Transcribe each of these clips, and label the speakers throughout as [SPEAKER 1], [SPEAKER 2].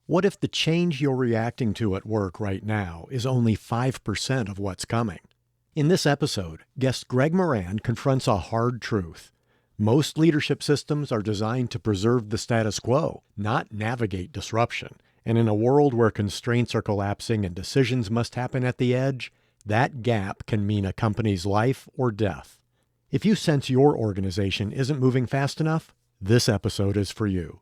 [SPEAKER 1] What if the change you're reacting to at work right now is only 5% of what's coming? In this episode, guest Greg Moran confronts a hard truth. Most leadership systems are designed to preserve the status quo, not navigate disruption. And in a world where constraints are collapsing and decisions must happen at the edge, that gap can mean a company's life or death. If you sense your organization isn't moving fast enough, this episode is for you.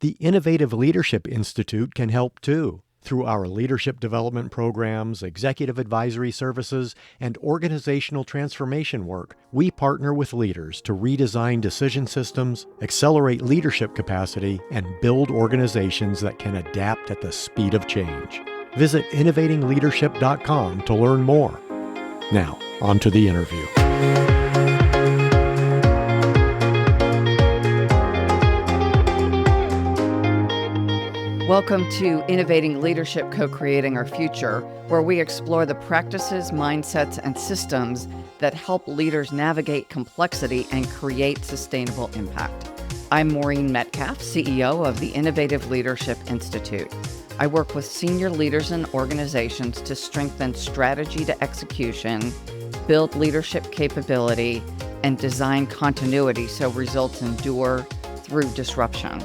[SPEAKER 1] The Innovative Leadership Institute can help too. Through our leadership development programs, executive advisory services, and organizational transformation work, we partner with leaders to redesign decision systems, accelerate leadership capacity, and build organizations that can adapt at the speed of change. Visit innovatingleadership.com to learn more. Now, on to the interview.
[SPEAKER 2] Welcome to Innovating Leadership, Co-Creating Our Future, where we explore the practices, mindsets, and systems that help leaders navigate complexity and create sustainable impact. I'm Maureen Metcalf, CEO of the Innovative Leadership Institute. I work with senior leaders and organizations to strengthen strategy to execution, build leadership capability, and design continuity so results endure through disruption.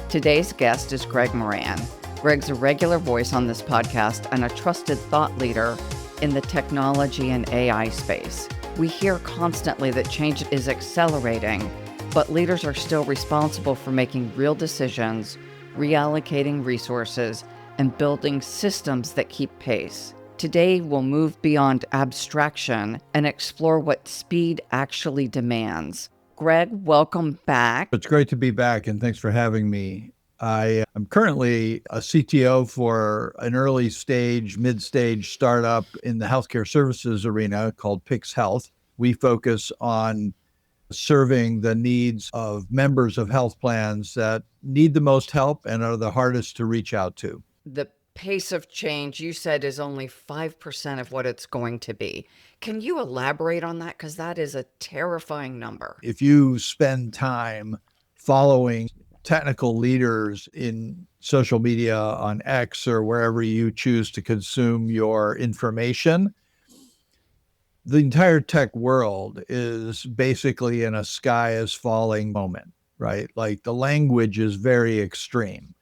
[SPEAKER 2] Today's guest is Greg Moran. Greg's a regular voice on this podcast and a trusted thought leader in the technology and AI space. We hear constantly that change is accelerating, but leaders are still responsible for making real decisions, reallocating resources, and building systems that keep pace. Today, we'll move beyond abstraction and explore what speed actually demands. Greg, welcome back.
[SPEAKER 3] It's great to be back, and thanks for having me. I am currently a CTO for an early stage, mid-stage startup in the healthcare services arena called Pix Health. We focus on serving the needs of members of health plans that need the most help and are the hardest to reach out to.
[SPEAKER 2] The pace of change, you said, is only 5% of what it's going to be. Can you elaborate on that? Because that is a terrifying number.
[SPEAKER 3] If you spend time following technical leaders in social media on X or wherever you choose to consume your information, the entire tech world is basically in a sky is falling moment, right? Like the language is very extreme.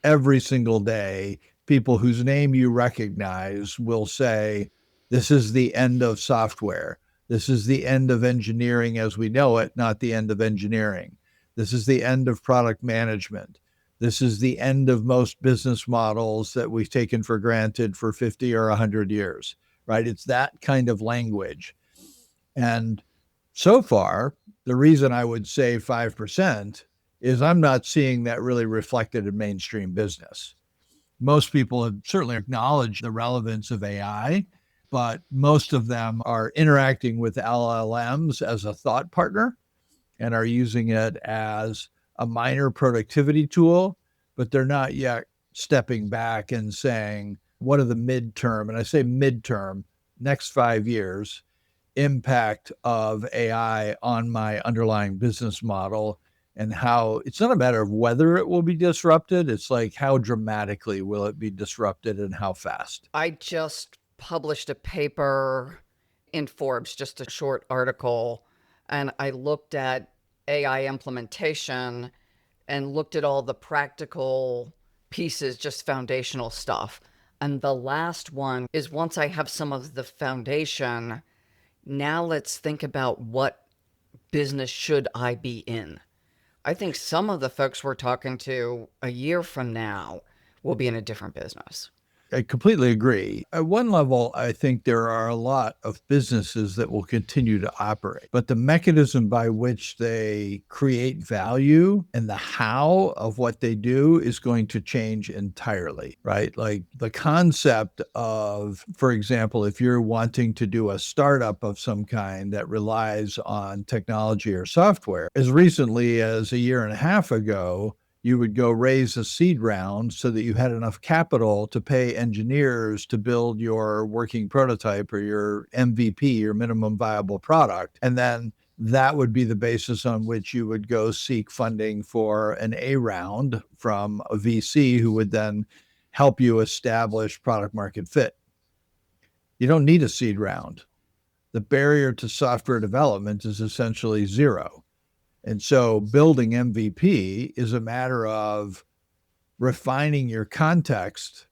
[SPEAKER 3] Every single day, people whose name you recognize will say, this is the end of software. This is the end of engineering as we know it, not the end of engineering. This is the end of product management. This is the end of most business models that we've taken for granted for 50 or 100 years, right? It's that kind of language. And so far, the reason I would say 5% is I'm not seeing that really reflected in mainstream business. Most people have certainly acknowledged the relevance of AI, but most of them are interacting with LLMs as a thought partner and are using it as a minor productivity tool, but they're not yet stepping back and saying, what are the midterm, and I say midterm, next 5 years, impact of AI on my underlying business model, and how it's not a matter of whether it will be disrupted. It's like, how dramatically will it be disrupted and how fast?
[SPEAKER 2] I just published a paper in Forbes, just a short article, and I looked at AI implementation and looked at all the practical pieces, just foundational stuff. And the last one is, once I have some of the foundation, now let's think about what business should I be in. I think some of the folks we're talking to a year from now will be in a different business.
[SPEAKER 3] I completely agree. At one level, I think there are a lot of businesses that will continue to operate, but the mechanism by which they create value and the how of what they do is going to change entirely, right? Like the concept of, for example, if you're wanting to do a startup of some kind that relies on technology or software, as recently as a year and a half ago, you would go raise a seed round so that you had enough capital to pay engineers to build your working prototype or your MVP, your minimum viable product. And then that would be the basis on which you would go seek funding for an A round from a VC who would then help you establish product market fit. You don't need a seed round. The barrier to software development is essentially zero. And so building MVP is a matter of refining your context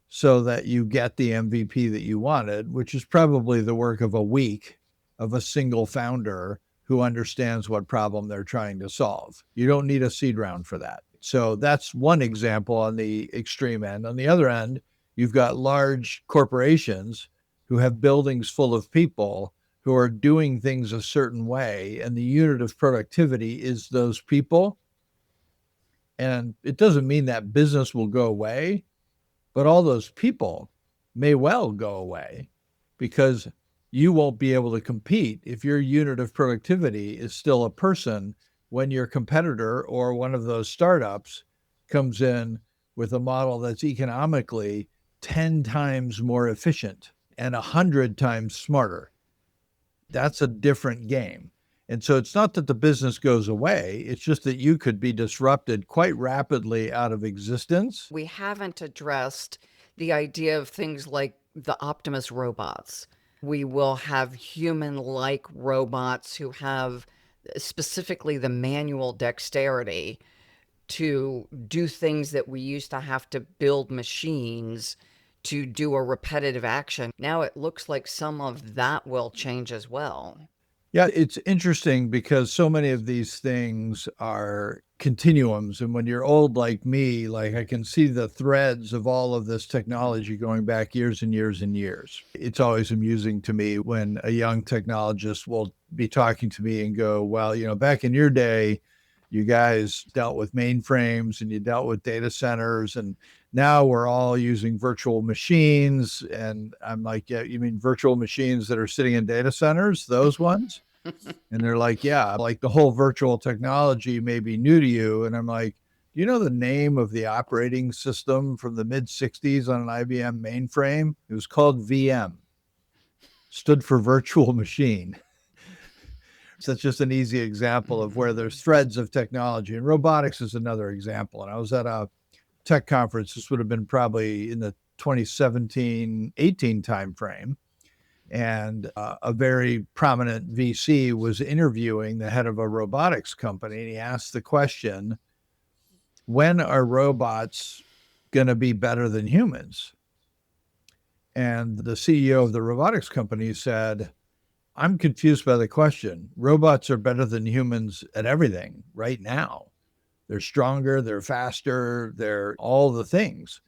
[SPEAKER 3] so that you get the MVP that you wanted, which is probably the work of a week of a single founder who understands what problem they're trying to solve. You don't need a seed round for that. So that's one example on the extreme end. On the other end, you've got large corporations who have buildings full of people who are doing things a certain way, and the unit of productivity is those people. And it doesn't mean that business will go away, but all those people may well go away because you won't be able to compete if your unit of productivity is still a person when your competitor or one of those startups comes in with a model that's economically 10 times more efficient and 100 times smarter. That's a different game. And so it's not that the business goes away. It's just that you could be disrupted quite rapidly out of existence.
[SPEAKER 2] We haven't addressed the idea of things like the Optimus robots. We will have human-like robots who have specifically the manual dexterity to do things that we used to have to build machines to do a repetitive action. Now it looks like some of that will change as well.
[SPEAKER 3] Yeah, it's interesting because so many of these things are continuums. And when you're old like me, like I can see the threads of all of this technology going back years and years and years. It's always amusing to me when a young technologist will be talking to me and go, well, back in your day, you guys dealt with mainframes and you dealt with data centers, and now we're all using virtual machines. And I'm like, yeah, you mean virtual machines that are sitting in data centers, those ones? And they're like, yeah, like the whole virtual technology may be new to you. And I'm like, do you know the name of the operating system from the mid 60s on an IBM mainframe? It was called VM, stood for virtual machine. So that's just an easy example of where there's threads of technology. And robotics is another example. And I was at a tech conference. This would have been probably in the 2017-18 timeframe. And a very prominent VC was interviewing the head of a robotics company. And he asked the question, when are robots going to be better than humans? And the CEO of the robotics company said, I'm confused by the question. Robots are better than humans at everything right now. They're stronger, they're faster, they're all the things.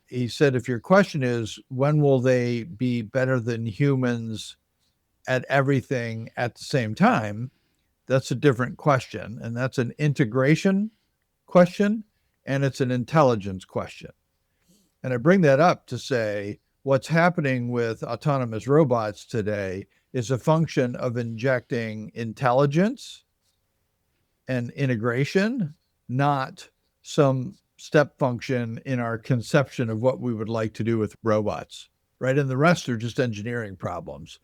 [SPEAKER 3] He said, if your question is, when will they be better than humans at everything at the same time? That's a different question. And that's an integration question, and it's an intelligence question. And I bring that up to say what's happening with autonomous robots today is a function of injecting intelligence and integration, not some step function in our conception of what we would like to do with robots, right? And the rest are just engineering problems.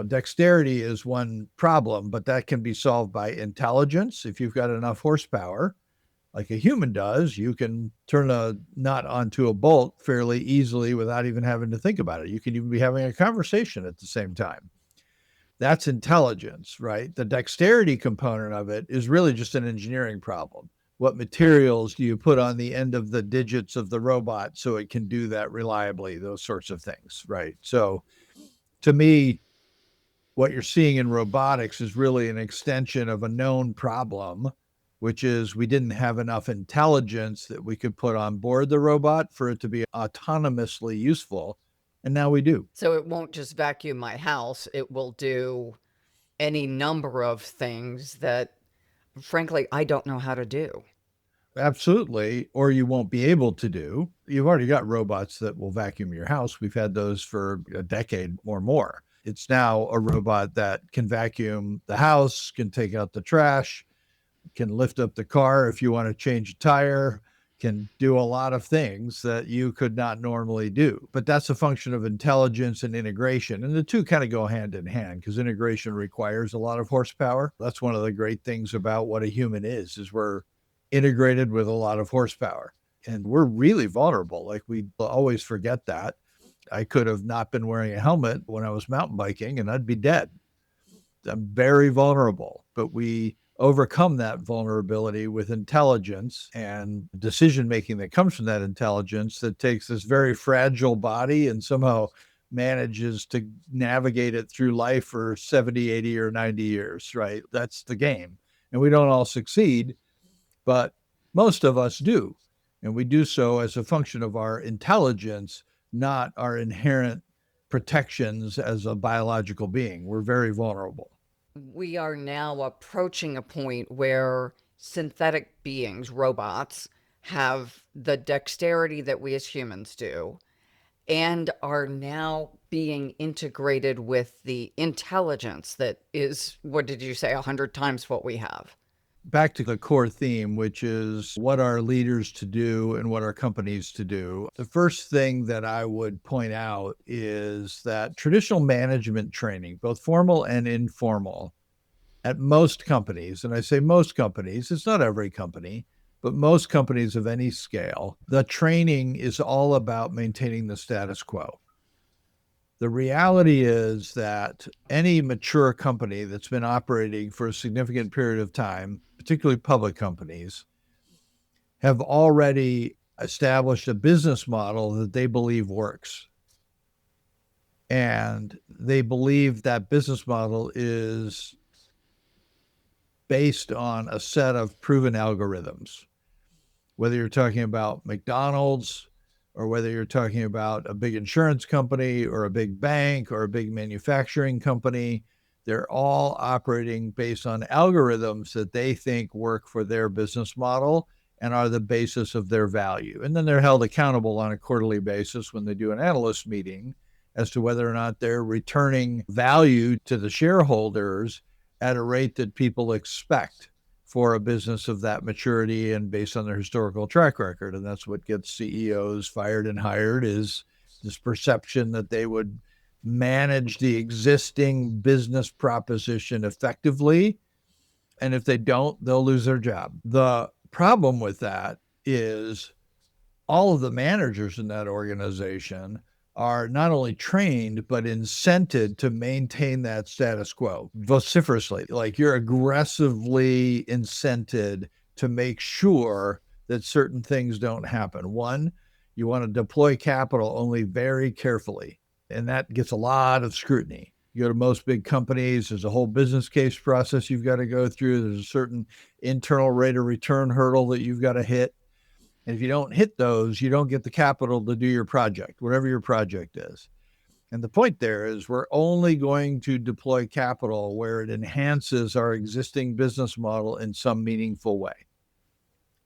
[SPEAKER 3] Dexterity is one problem, but that can be solved by intelligence. If you've got enough horsepower, like a human does, you can turn a nut onto a bolt fairly easily without even having to think about it. You can even be having a conversation at the same time. That's intelligence, right? The dexterity component of it is really just an engineering problem. What materials do you put on the end of the digits of the robot so it can do that reliably? Those sorts of things, right? So to me, what you're seeing in robotics is really an extension of a known problem, which is we didn't have enough intelligence that we could put on board the robot for it to be autonomously useful. And now we do.
[SPEAKER 2] So it won't just vacuum my house. It will do any number of things that, frankly, I don't know how to do.
[SPEAKER 3] Absolutely. Or you won't be able to do. You've already got robots that will vacuum your house. We've had those for a decade or more. It's now a robot that can vacuum the house, can take out the trash, can lift up the car if you want to change a tire, can do a lot of things that you could not normally do. But that's a function of intelligence and integration. And the two kind of go hand in hand because integration requires a lot of horsepower. That's one of the great things about what a human is we're integrated with a lot of horsepower. And we're really vulnerable. Like we always forget that. I could have not been wearing a helmet when I was mountain biking and I'd be dead. I'm very vulnerable, but we overcome that vulnerability with intelligence and decision making that comes from that intelligence that takes this very fragile body and somehow manages to navigate it through life for 70, 80, or 90 years, right? That's the game. And we don't all succeed, but most of us do. And we do so as a function of our intelligence, not our inherent protections as a biological being. We're very vulnerable.
[SPEAKER 2] We are now approaching a point where synthetic beings, robots, have the dexterity that we as humans do and are now being integrated with the intelligence that is, what did you say, 100 times what we have?
[SPEAKER 3] Back to the core theme, which is what are leaders to do and what are companies to do. The first thing that I would point out is that traditional management training, both formal and informal, at most companies, and I say most companies, it's not every company, but most companies of any scale, the training is all about maintaining the status quo. The reality is that any mature company that's been operating for a significant period of time, particularly public companies, have already established a business model that they believe works. And they believe that business model is based on a set of proven algorithms. Whether you're talking about McDonald's, or whether you're talking about a big insurance company or a big bank or a big manufacturing company, they're all operating based on algorithms that they think work for their business model and are the basis of their value. And then they're held accountable on a quarterly basis when they do an analyst meeting as to whether or not they're returning value to the shareholders at a rate that people expect for a business of that maturity and based on their historical track record. And that's what gets CEOs fired and hired, is this perception that they would manage the existing business proposition effectively. And if they don't, they'll lose their job. The problem with that is all of the managers in that organization are not only trained, but incented to maintain that status quo vociferously. Like you're aggressively incented to make sure that certain things don't happen. One, you want to deploy capital only very carefully, and that gets a lot of scrutiny. You go to most big companies, there's a whole business case process you've got to go through. There's a certain internal rate of return hurdle that you've got to hit. And if you don't hit those, you don't get the capital to do your project, whatever your project is. And the point there is we're only going to deploy capital where it enhances our existing business model in some meaningful way.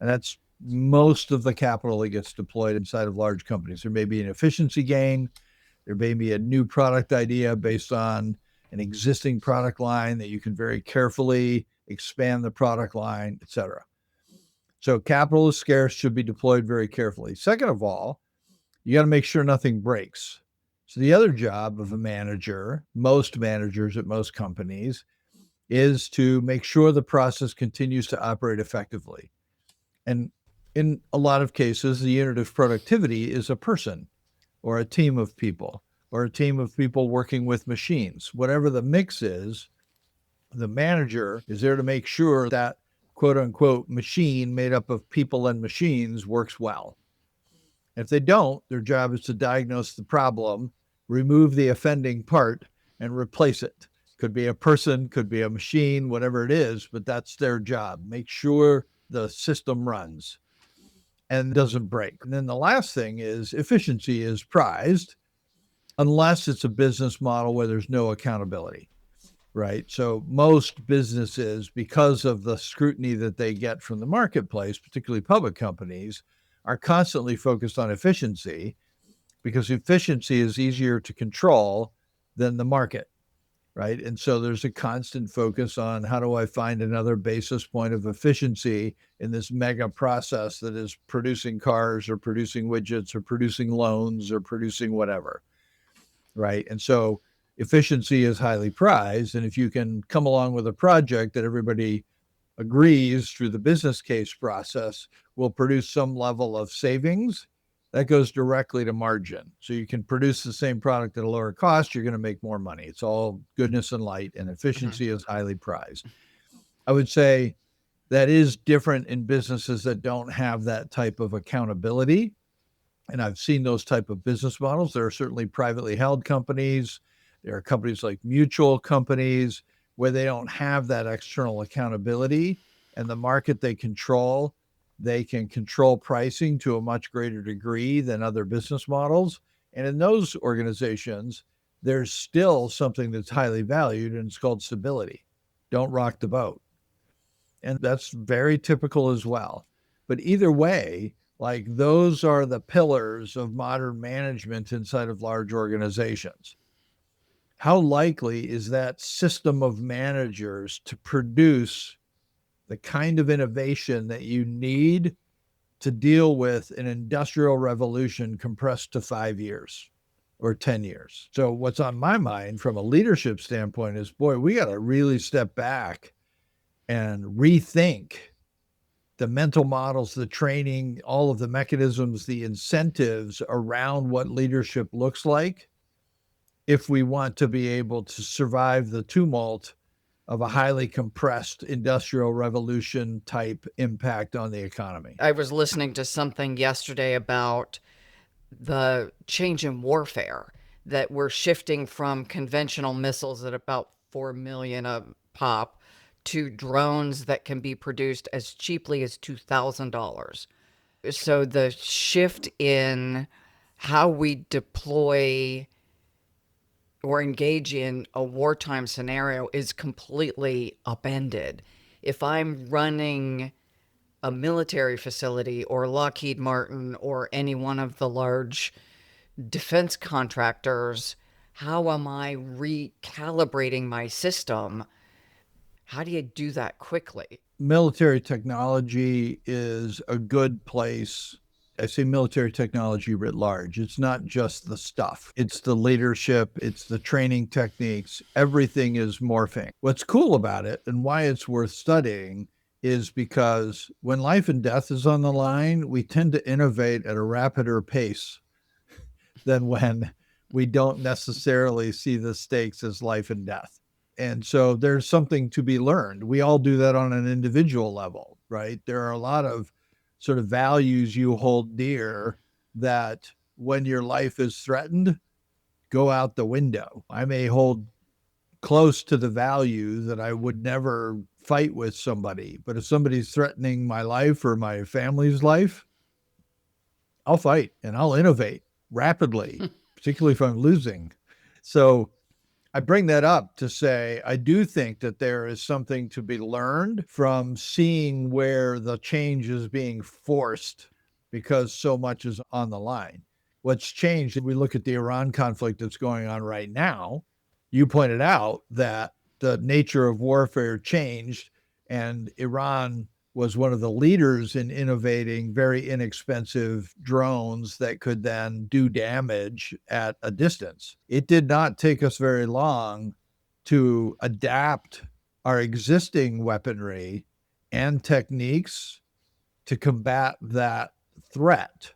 [SPEAKER 3] And that's most of the capital that gets deployed inside of large companies. There may be an efficiency gain. There may be a new product idea based on an existing product line that you can very carefully expand the product line, et cetera. So capital is scarce, should be deployed very carefully. Second of all, you got to make sure nothing breaks. So the other job of a manager, most managers at most companies, is to make sure the process continues to operate effectively. And in a lot of cases, the unit of productivity is a person or a team of people or a team of people working with machines. Whatever the mix is, the manager is there to make sure that quote unquote machine made up of people and machines works well. If they don't, their job is to diagnose the problem, remove the offending part, and replace it. Could be a person, could be a machine, whatever it is, but that's their job. Make sure the system runs and doesn't break. And then the last thing is efficiency is prized unless it's a business model where there's no accountability. Right. So most businesses, because of the scrutiny that they get from the marketplace, particularly public companies, are constantly focused on efficiency because efficiency is easier to control than the market. right? And so there's a constant focus on how do I find another basis point of efficiency in this mega process that is producing cars or producing widgets or producing loans or producing whatever, right? And so efficiency is highly prized. And if you can come along with a project that everybody agrees through the business case process will produce some level of savings, that goes directly to margin. So you can produce the same product at a lower cost, you're going to make more money. It's all goodness and light, and efficiency is highly prized. I would say that is different in businesses that don't have that type of accountability. And I've seen those type of business models. There are certainly privately held companies. There are companies like mutual companies where they don't have that external accountability, and the market they can control pricing to a much greater degree than other business models. And in those organizations, there's still something that's highly valued, and it's called stability. Don't rock the boat. And that's very typical as well. But either way, like those are the pillars of modern management inside of large organizations. How likely is that system of managers to produce the kind of innovation that you need to deal with an industrial revolution compressed to 5 years or 10 years? So what's on my mind from a leadership standpoint is, boy, we got to really step back and rethink the mental models, the training, all of the mechanisms, the incentives around what leadership looks like if we want to be able to survive the tumult of a highly compressed industrial revolution type impact on the economy.
[SPEAKER 2] I was listening to something yesterday about the change in warfare, that we're shifting from conventional missiles at about 4 million a pop to drones that can be produced as cheaply as $2,000. So the shift in how we deploy or engage in a wartime scenario is completely upended. If I'm running a military facility or Lockheed Martin or any one of the large defense contractors, how am I recalibrating my system? How do you do that quickly?
[SPEAKER 3] Military technology is a good place. I say military technology writ large. It's not just the stuff. It's the leadership. It's the training techniques. Everything is morphing. What's cool about it and why it's worth studying is because when life and death is on the line, we tend to innovate at a rapider pace than when we don't necessarily see the stakes as life and death. And so there's something to be learned. We all do that on an individual level, right? There are a lot of sort of values you hold dear that when your life is threatened, go out the window. I may hold close to the value that I would never fight with somebody, but if somebody's threatening my life or my family's life, I'll fight and I'll innovate rapidly, particularly if I'm losing. So I bring that up to say, I do think that there is something to be learned from seeing where the change is being forced because so much is on the line. What's changed, if we look at the Iran conflict that's going on right now, you pointed out that the nature of warfare changed, and Iran was one of the leaders in innovating very inexpensive drones that could then do damage at a distance. It did not take us very long to adapt our existing weaponry and techniques to combat that threat,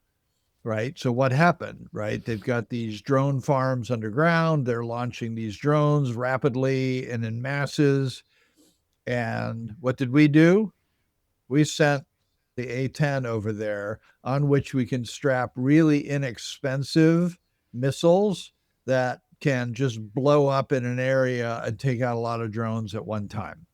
[SPEAKER 3] right? So what happened, right? They've got these drone farms underground. They're launching these drones rapidly and in masses. And what did we do? We sent the A-10 over there on which we can strap really inexpensive missiles that can just blow up in an area and take out a lot of drones at one time.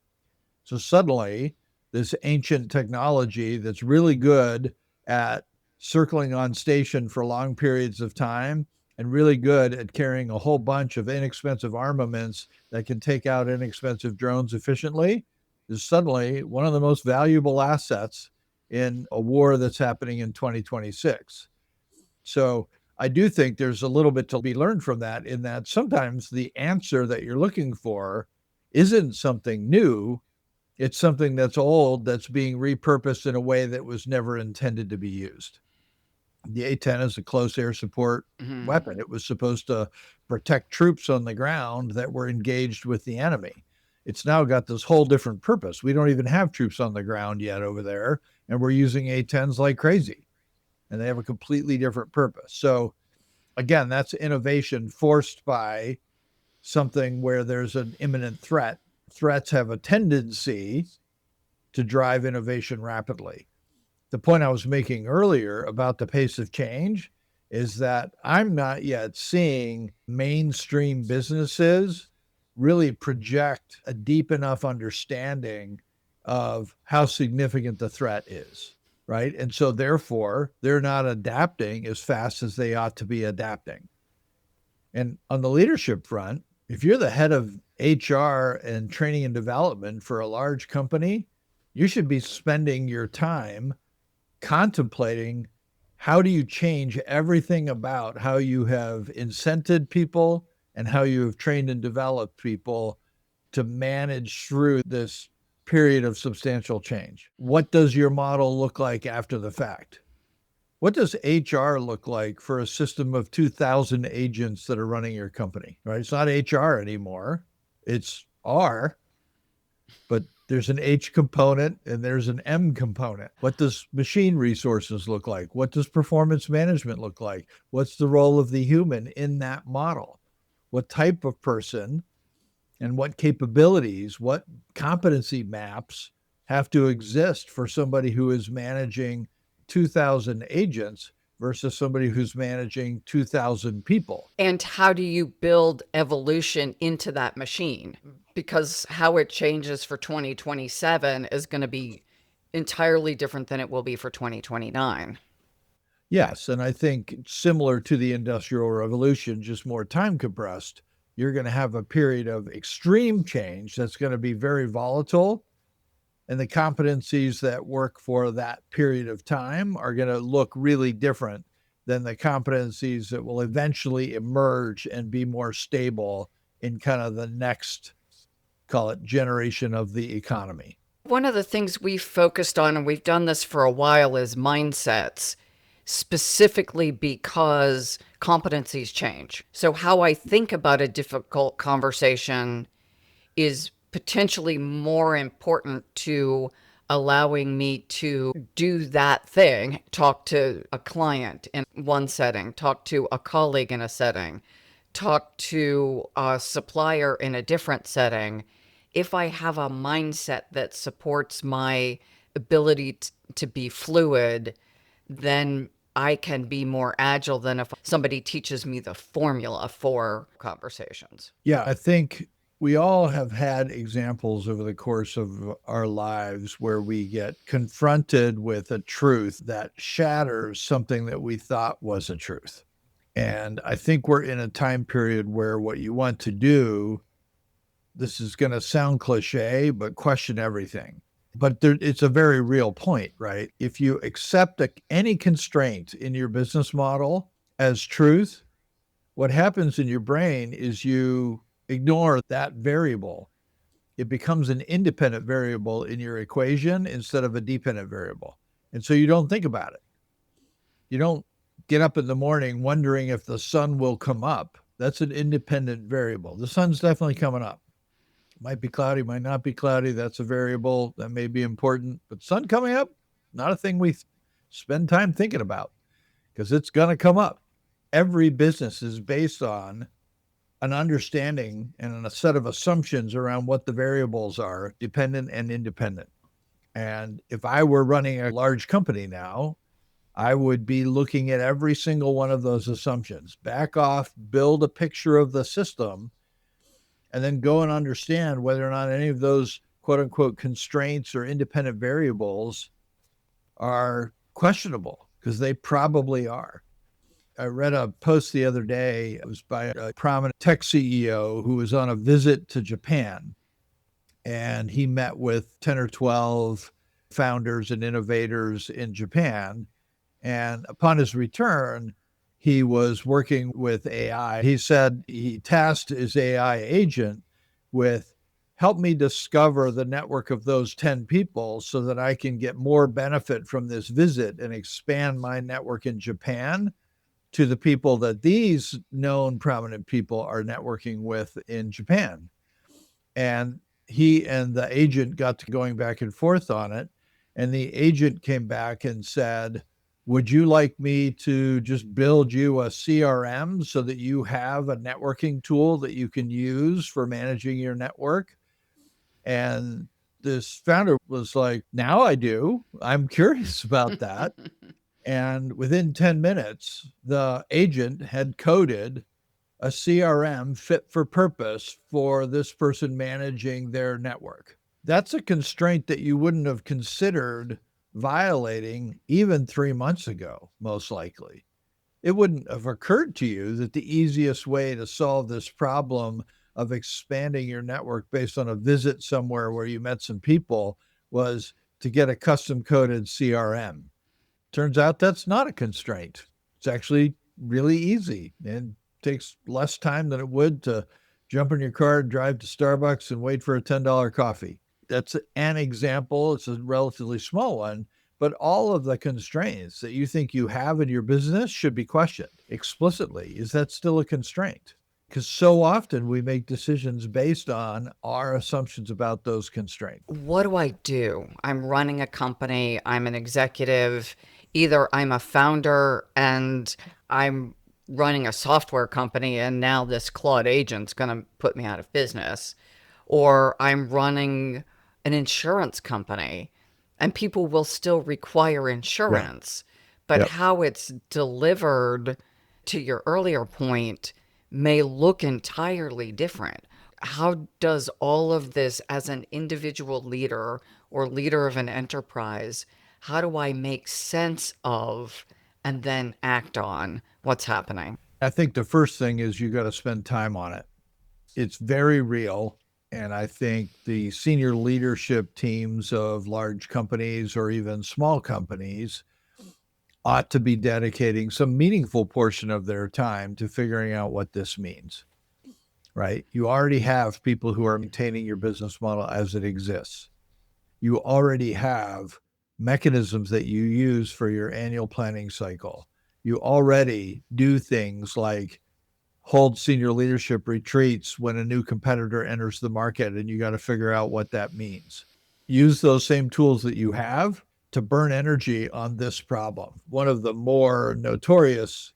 [SPEAKER 3] So suddenly, this ancient technology that's really good at circling on station for long periods of time and really good at carrying a whole bunch of inexpensive armaments that can take out inexpensive drones efficiently is suddenly one of the most valuable assets in a war that's happening in 2026. So I do think there's a little bit to be learned from that, in that sometimes the answer that you're looking for isn't something new. It's something that's old, that's being repurposed in a way that was never intended to be used. The A-10 is a close air support weapon. It was supposed to protect troops on the ground that were engaged with the enemy. It's now got this whole different purpose. We don't even have troops on the ground yet over there, and we're using A-10s like crazy. And they have a completely different purpose. So again, that's innovation forced by something where there's an imminent threat. Threats have a tendency to drive innovation rapidly. The point I was making earlier about the pace of change is that I'm not yet seeing mainstream businesses really project a deep enough understanding of how significant the threat is, right? And so therefore, they're not adapting as fast as they ought to be adapting. And on the leadership front, if you're the head of HR and training and development for a large company, you should be spending your time contemplating, how do you change everything about how you have incented people and how you have trained and developed people to manage through this period of substantial change? What does your model look like after the fact? What does HR look like for a system of 2,000 agents that are running your company, right? It's not HR anymore. It's R, but there's an H component and there's an M component. What does machine resources look like? What does performance management look like? What's the role of the human in that model? What type of person and what capabilities, what competency maps have to exist for somebody who is managing 2,000 agents versus somebody who's managing 2,000 people?
[SPEAKER 2] And how do you build evolution into that machine? Because how it changes for 2027 is going to be entirely different than it will be for 2029.
[SPEAKER 3] Yes, and I think similar to the Industrial Revolution, just more time compressed, you're going to have a period of extreme change that's going to be very volatile. And the competencies that work for that period of time are going to look really different than the competencies that will eventually emerge and be more stable in kind of the next, call it, generation of the economy.
[SPEAKER 2] One of the things we've focused on, and we've done this for a while, is mindsets, specifically because competencies change. So how I think about a difficult conversation is potentially more important to allowing me to do that thing, talk to a client in one setting, talk to a colleague in a setting, talk to a supplier in a different setting. If I have a mindset that supports my ability to be fluid, then I can be more agile than if somebody teaches me the formula for conversations.
[SPEAKER 3] Yeah, I think we all have had examples over the course of our lives where we get confronted with a truth that shatters something that we thought was a truth. And I think we're in a time period where what you want to do, this is going to sound cliche, but question everything. But it's a very real point, right? If you accept any constraint in your business model as truth, what happens in your brain is you ignore that variable. It becomes an independent variable in your equation instead of a dependent variable. And so you don't think about it. You don't get up in the morning wondering if the sun will come up. That's an independent variable. The sun's definitely coming up. It might be cloudy, might not be cloudy. That's a variable that may be important. But sun coming up, not a thing we spend time thinking about because it's going to come up. Every business is based on an understanding and a set of assumptions around what the variables are, dependent and independent. And if I were running a large company now, I would be looking at every single one of those assumptions, back off, build a picture of the system, and then go and understand whether or not any of those quote unquote constraints or independent variables are questionable, because they probably are. I read a post the other day. It was by a prominent tech CEO who was on a visit to Japan. And he met with 10 or 12 founders and innovators in Japan. And upon his return, he was working with AI. He said he tasked his AI agent with, help me discover the network of those 10 people so that I can get more benefit from this visit and expand my network in Japan to the people that these known prominent people are networking with in Japan. And he and the agent got to going back and forth on it. And the agent came back and said, would you like me to just build you a CRM so that you have a networking tool that you can use for managing your network? And this founder was like, now I do. I'm curious about that. And within 10 minutes, the agent had coded a CRM fit for purpose for this person managing their network. That's a constraint that you wouldn't have considered violating even 3 months ago, most likely. It wouldn't have occurred to you that the easiest way to solve this problem of expanding your network based on a visit somewhere where you met some people was to get a custom coded CRM. Turns out that's not a constraint. It's actually really easy and takes less time than it would to jump in your car, drive to Starbucks, and wait for a $10 coffee. That's an example. It's a relatively small one, but all of the constraints that you think you have in your business should be questioned explicitly. Is that still a constraint? Because so often we make decisions based on our assumptions about those constraints.
[SPEAKER 2] What do I do? I'm running a company, I'm an executive, either I'm a founder and I'm running a software company and now this Claude agent's going to put me out of business, or I'm running an insurance company and people will still require insurance, but
[SPEAKER 3] Yep.
[SPEAKER 2] how it's delivered, to your earlier point, may look entirely different. How does all of this, as an individual leader or leader of an enterprise, how do I make sense of and then act on what's happening?
[SPEAKER 3] I think the first thing is you got to spend time on it. It's very real. And I think the senior leadership teams of large companies or even small companies ought to be dedicating some meaningful portion of their time to figuring out what this means, right? You already have people who are maintaining your business model as it exists. You already have mechanisms that you use for your annual planning cycle. You already do things like hold senior leadership retreats when a new competitor enters the market, and you got to figure out what that means. Use those same tools that you have to burn energy on this problem. One of the more notorious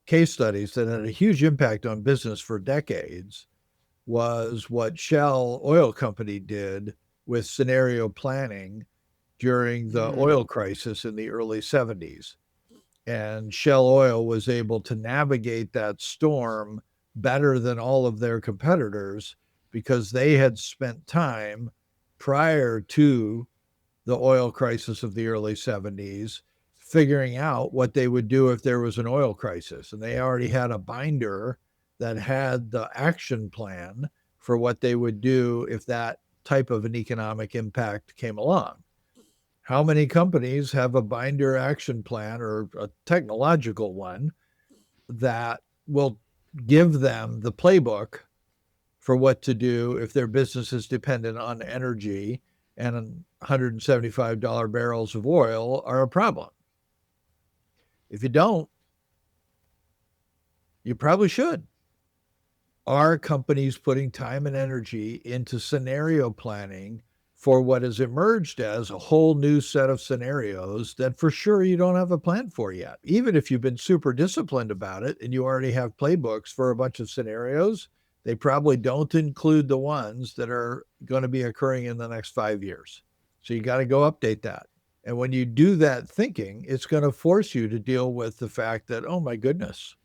[SPEAKER 3] case studies that had a huge impact on business for decades was what Shell Oil Company did with scenario planning during the oil crisis in the early 70s. And Shell Oil was able to navigate that storm better than all of their competitors because they had spent time prior to the oil crisis of the early 70s figuring out what they would do if there was an oil crisis. And they already had a binder that had the action plan for what they would do if that type of an economic impact came along. How many companies have a binder action plan or a technological one that will give them the playbook for what to do if their business is dependent on energy and $175 barrels of oil are a problem? If you don't, you probably should. Are companies putting time and energy into scenario planning for what has emerged as a whole new set of scenarios that for sure you don't have a plan for yet? Even if you've been super disciplined about it and you already have playbooks for a bunch of scenarios, they probably don't include the ones that are going to be occurring in the next 5 years. So you got to go update that. And when you do that thinking, it's going to force you to deal with the fact that, oh my goodness,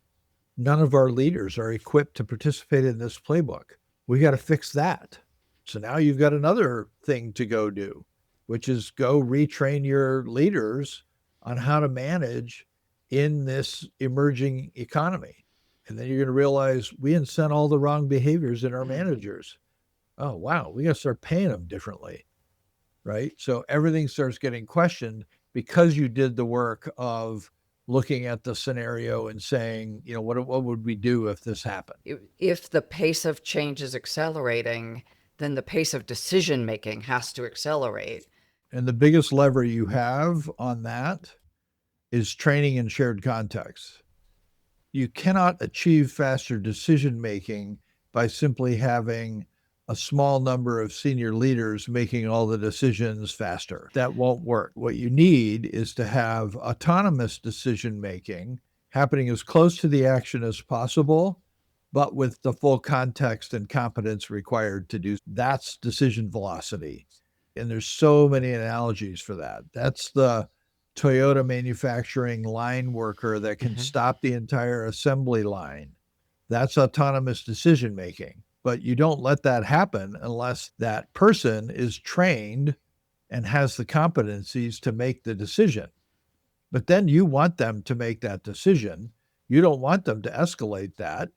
[SPEAKER 3] none of our leaders are equipped to participate in this playbook. We got to fix that. So now you've got another thing to go do, which is go retrain your leaders on how to manage in this emerging economy. And then you're going to realize we incent all the wrong behaviors in our managers. Oh, wow, we got to start paying them differently, right? So everything starts getting questioned because you did the work of looking at the scenario and saying, what would we do if this happened?
[SPEAKER 2] If the pace of change is accelerating, then the pace of decision making has to accelerate.
[SPEAKER 3] And the biggest lever you have on that is training in shared context. You cannot achieve faster decision making by simply having a small number of senior leaders making all the decisions faster. That won't work. What you need is to have autonomous decision making happening as close to the action as possible, but with the full context and competence required to do. That's decision velocity. And there's so many analogies for that. That's the Toyota manufacturing line worker that can stop the entire assembly line. That's autonomous decision making. But you don't let that happen unless that person is trained and has the competencies to make the decision. But then you want them to make that decision. You don't want them to escalate that.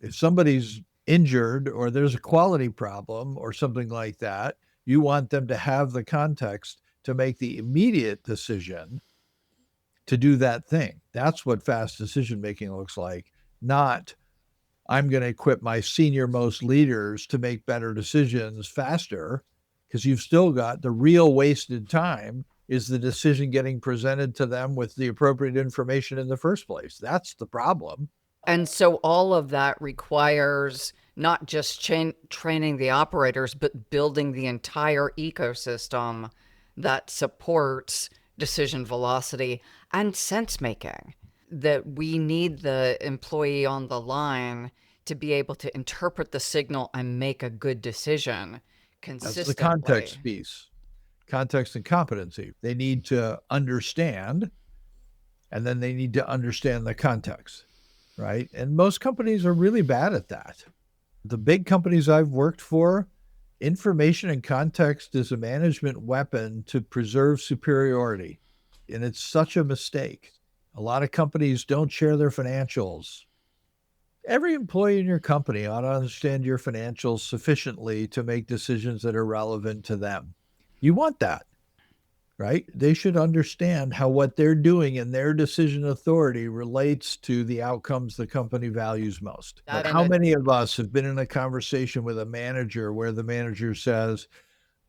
[SPEAKER 3] If somebody's injured or there's a quality problem or something like that, you want them to have the context to make the immediate decision to do that thing. That's what fast decision making looks like, not I'm going to equip my senior most leaders to make better decisions faster, because you've still got the real wasted time is the decision getting presented to them with the appropriate information in the first place. That's the problem.
[SPEAKER 2] And so all of that requires not just training the operators, but building the entire ecosystem that supports decision velocity and sense making. That we need the employee on the line to be able to interpret the signal and make a good decision consistently.
[SPEAKER 3] That's the context piece, context and competency. They need to understand, and then they need to understand the context, right? And most companies are really bad at that. The big companies I've worked for, information and context is a management weapon to preserve superiority. And it's such a mistake. A lot of companies don't share their financials. Every employee in your company ought to understand your financials sufficiently to make decisions that are relevant to them. You want that, right? They should understand how what they're doing and their decision authority relates to the outcomes the company values most. But how many of us have been in a conversation with a manager where the manager says,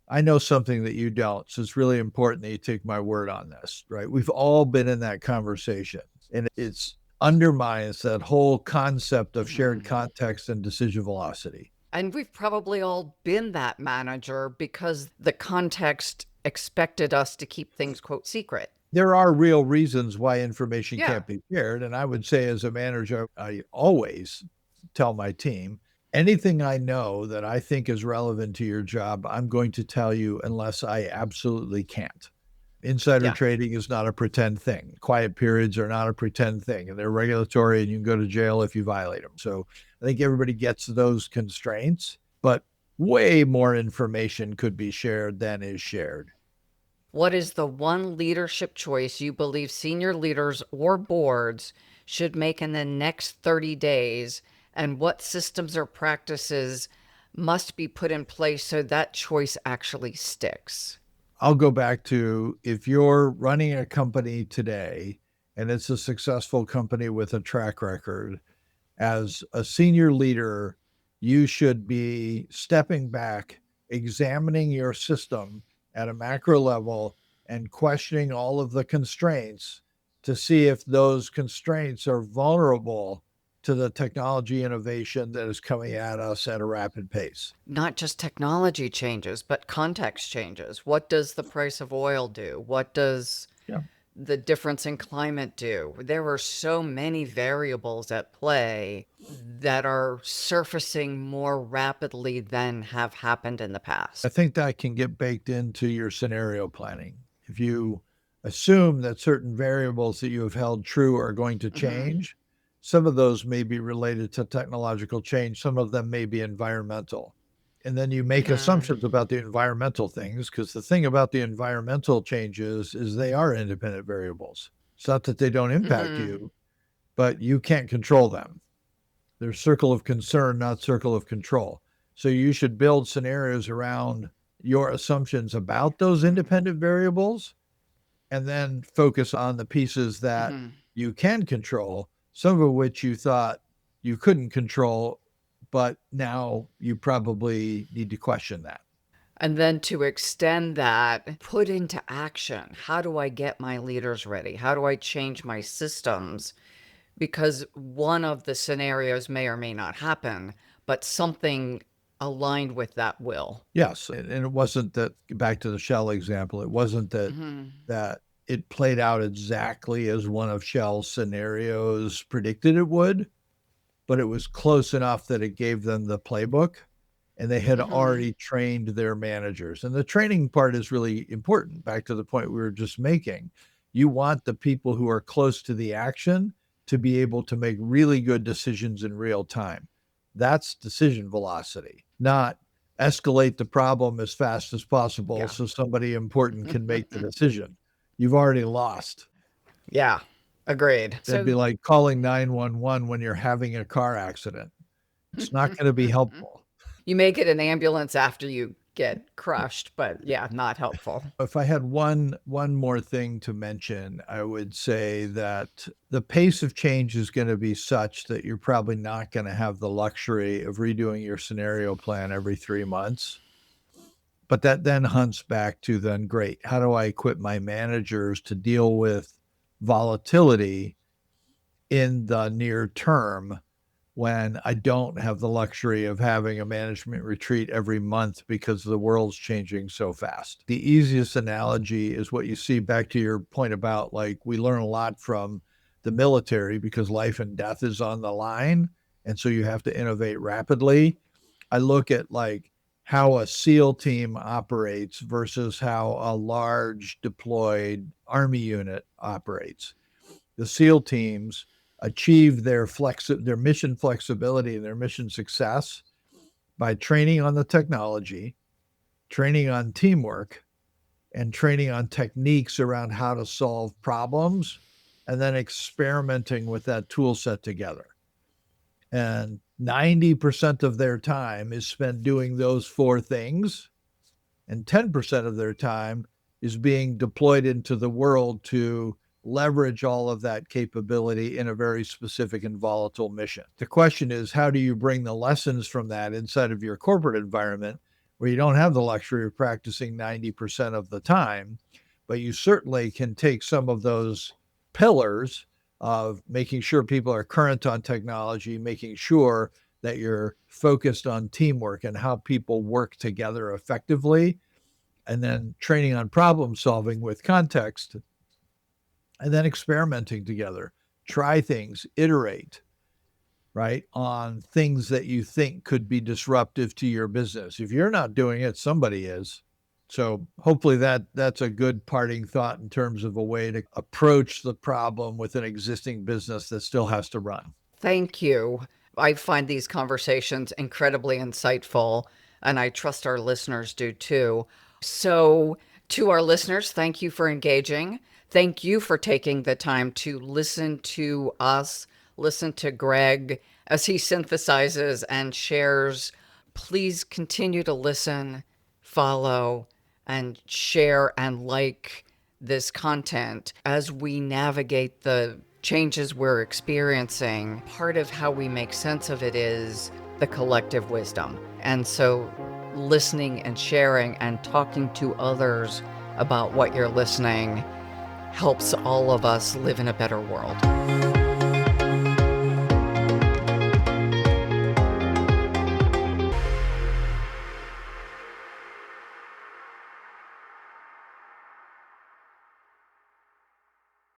[SPEAKER 3] I know something that you don't, so it's really important that you take my word on this, right? We've all been in that conversation, and it's undermines that whole concept of shared context and decision velocity.
[SPEAKER 2] And we've probably all been that manager because the context expected us to keep things, quote, secret.
[SPEAKER 3] There are real reasons why information can't be shared. And I would say as a manager, I always tell my team, anything I know that I think is relevant to your job, I'm going to tell you unless I absolutely can't. Insider trading is not a pretend thing. Quiet periods are not a pretend thing, and they're regulatory, and you can go to jail if you violate them. So I think everybody gets those constraints, but way more information could be shared than is shared.
[SPEAKER 2] What is the one leadership choice you believe senior leaders or boards should make in the next 30 days, and what systems or practices must be put in place so that choice actually sticks?
[SPEAKER 3] I'll go back to, if you're running a company today and it's a successful company with a track record, as a senior leader, you should be stepping back, examining your system at a macro level and questioning all of the constraints to see if those constraints are vulnerable to the technology innovation that is coming at us at a rapid pace.
[SPEAKER 2] Not just technology changes, but context changes. What does the price of oil do? What does the difference in climate do? There are so many variables at play that are surfacing more rapidly than have happened in the past.
[SPEAKER 3] I think that can get baked into your scenario planning. If you assume that certain variables that you have held true are going to change, some of those may be related to technological change. Some of them may be environmental. And then you make assumptions about the environmental things, because the thing about the environmental changes is they are independent variables. It's not that they don't impact you, but you can't control them. They're circle of concern, not circle of control. So you should build scenarios around your assumptions about those independent variables, and then focus on the pieces that you can control, some of which you thought you couldn't control, but now you probably need to question that.
[SPEAKER 2] And then to extend that, put into action. How do I get my leaders ready? How do I change my systems? Because one of the scenarios may or may not happen, but something aligned with that will.
[SPEAKER 3] Yes. And it wasn't that, back to the Shell example, it wasn't that that it played out exactly as one of Shell's scenarios predicted it would, but it was close enough that it gave them the playbook and they had already trained their managers. And the training part is really important. Back to the point we were just making. You want the people who are close to the action to be able to make really good decisions in real time. That's decision velocity, not escalate the problem as fast as possible so somebody important can make the decision. You've already lost.
[SPEAKER 2] Yeah, agreed.
[SPEAKER 3] It'd be like calling 911 when you're having a car accident. It's not going to be helpful.
[SPEAKER 2] You may get an ambulance after you get crushed, but yeah, not helpful.
[SPEAKER 3] If I had one more thing to mention, I would say that the pace of change is going to be such that you're probably not going to have the luxury of redoing your scenario plan every 3 months. But that then hunts back to then, great, how do I equip my managers to deal with volatility in the near term when I don't have the luxury of having a management retreat every month because the world's changing so fast. The easiest analogy is what you see, back to your point about, like, we learn a lot from the military because life and death is on the line. And so you have to innovate rapidly. I look at like how a SEAL team operates versus how a large deployed Army unit operates. The SEAL teams achieve their mission flexibility and their mission success by training on the technology, training on teamwork, and training on techniques around how to solve problems, and then experimenting with that tool set together. And 90% of their time is spent doing those 4 things, and 10% of their time is being deployed into the world to leverage all of that capability in a very specific and volatile mission. The question is, how do you bring the lessons from that inside of your corporate environment where you don't have the luxury of practicing 90% of the time, but you certainly can take some of those pillars of making sure people are current on technology, making sure that you're focused on teamwork and how people work together effectively, and then training on problem solving with context, and then experimenting together, try things, iterate, right, on things that you think could be disruptive to your business. If you're not doing it, somebody is. So hopefully that's a good parting thought in terms of a way to approach the problem with an existing business that still has to run.
[SPEAKER 2] Thank you. I find these conversations incredibly insightful, and I trust our listeners do too. So to our listeners, thank you for engaging. Thank you for taking the time to listen to us, listen to Greg as he synthesizes and shares. Please continue to listen, follow, and share and like this content as we navigate the changes we're experiencing. Part of how we make sense of it is the collective wisdom. And so listening and sharing and talking to others about what you're listening helps all of us live in a better world.